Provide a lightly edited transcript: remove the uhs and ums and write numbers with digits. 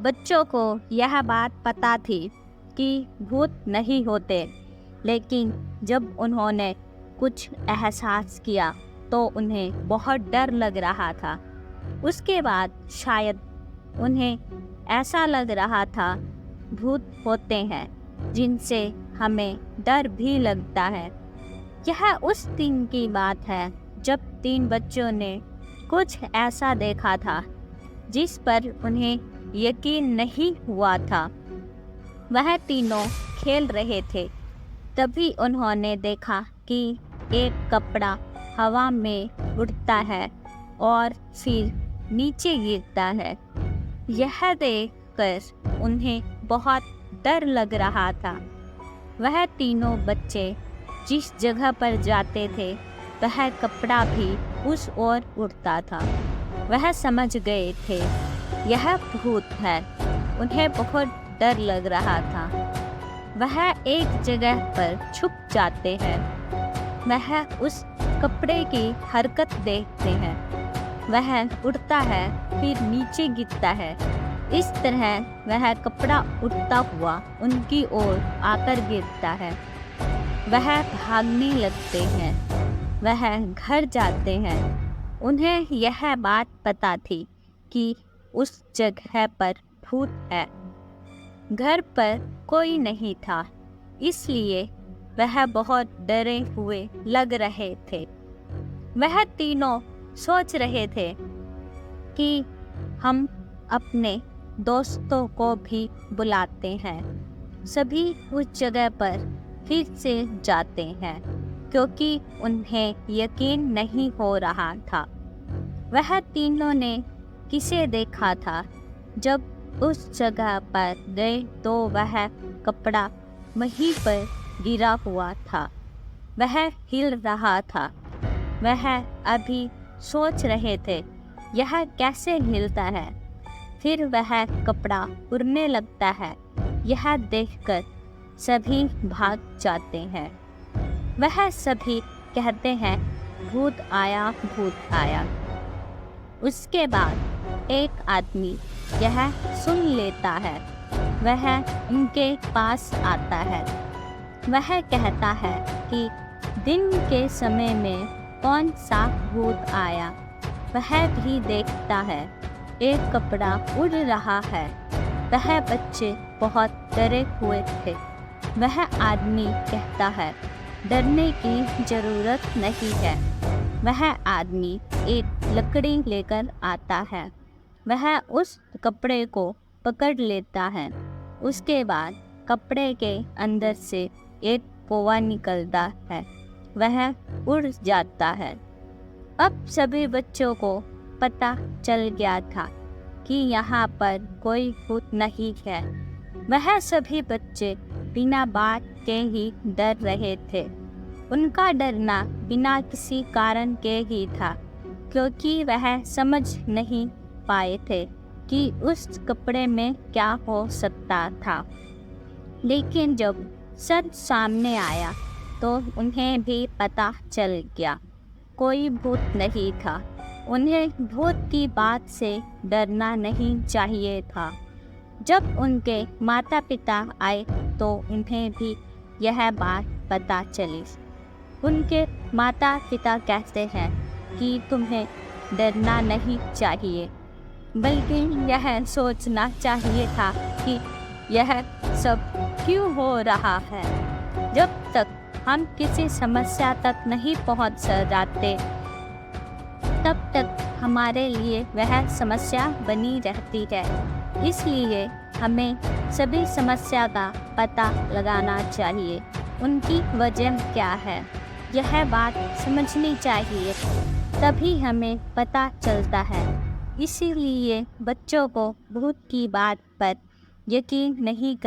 बच्चों को यह बात पता थी कि भूत नहीं होते, लेकिन जब उन्होंने कुछ एहसास किया तो उन्हें बहुत डर लग रहा था। उसके बाद शायद उन्हें ऐसा लग रहा था भूत होते हैं जिनसे हमें डर भी लगता है। यह उस दिन की बात है जब 3 बच्चों ने कुछ ऐसा देखा था जिस पर उन्हें यकीन नहीं हुआ था। वह तीनों खेल रहे थे, तभी उन्होंने देखा कि एक कपड़ा हवा में उड़ता है और फिर नीचे गिरता है। यह देखकर उन्हें बहुत डर लग रहा था। वह तीनों बच्चे जिस जगह पर जाते थे वह कपड़ा भी उस ओर उड़ता था। वह समझ गए थे यह भूत है। उन्हें बहुत डर लग रहा था। वह एक जगह पर छुप जाते हैं। वह उस कपड़े की हरकत देखते हैं। वह उड़ता है फिर नीचे गिरता है। इस तरह वह कपड़ा उड़ता हुआ उनकी ओर आकर गिरता है। वह भागने लगते हैं। वह घर जाते हैं। उन्हें यह बात पता थी कि उस जगह पर भूत है। घर पर कोई नहीं था, इसलिए वह बहुत डरे हुए लग रहे थे। वह तीनों सोच रहे थे कि हम अपने दोस्तों को भी बुलाते हैं। सभी उस जगह पर फिर से जाते हैं क्योंकि उन्हें यकीन नहीं हो रहा था। वह तीनों ने किसे देखा था। जब उस जगह पर गए तो वह कपड़ा वहीं पर गिरा हुआ था। वह हिल रहा था। वह अभी सोच रहे थे यह कैसे हिलता है। फिर वह कपड़ा उड़ने लगता है। यह देखकर सभी भाग जाते हैं। वह सभी कहते हैं भूत आया, भूत आया। उसके बाद एक आदमी यह सुन लेता है। वह उनके पास आता है। वह कहता है कि दिन के समय में कौन सा भूत आया। वह भी देखता है एक कपड़ा उड़ रहा है। वह बच्चे बहुत डरे हुए थे। वह आदमी कहता है डरने की जरूरत नहीं है। वह आदमी एक लकड़ी लेकर आता है। वह उस कपड़े को पकड़ लेता है। उसके बाद कपड़े के अंदर से एक कौवा निकलता है। वह उड़ जाता है। अब सभी बच्चों को पता चल गया था कि यहाँ पर कोई भूत नहीं है। वह सभी बच्चे बिना बात के ही डर रहे थे। उनका डरना बिना किसी कारण के ही था, क्योंकि वह समझ नहीं पाए थे कि उस कपड़े में क्या हो सकता था। लेकिन जब सच सामने आया तो उन्हें भी पता चल गया कोई भूत नहीं था। उन्हें भूत की बात से डरना नहीं चाहिए था। जब उनके माता पिता आए तो उन्हें भी यह बात पता चली। उनके माता पिता कहते हैं कि तुम्हें डरना नहीं चाहिए, बल्कि यह सोचना चाहिए था कि यह सब क्यों हो रहा है। जब तक हम किसी समस्या तक नहीं पहुंच जाते तब तक हमारे लिए वह समस्या बनी रहती है। इसलिए हमें सभी समस्या का पता लगाना चाहिए, उनकी वजह क्या है, यह बात समझनी चाहिए, तभी हमें पता चलता है। इसीलिए बच्चों को भूत की बात पर यकीन नहीं कर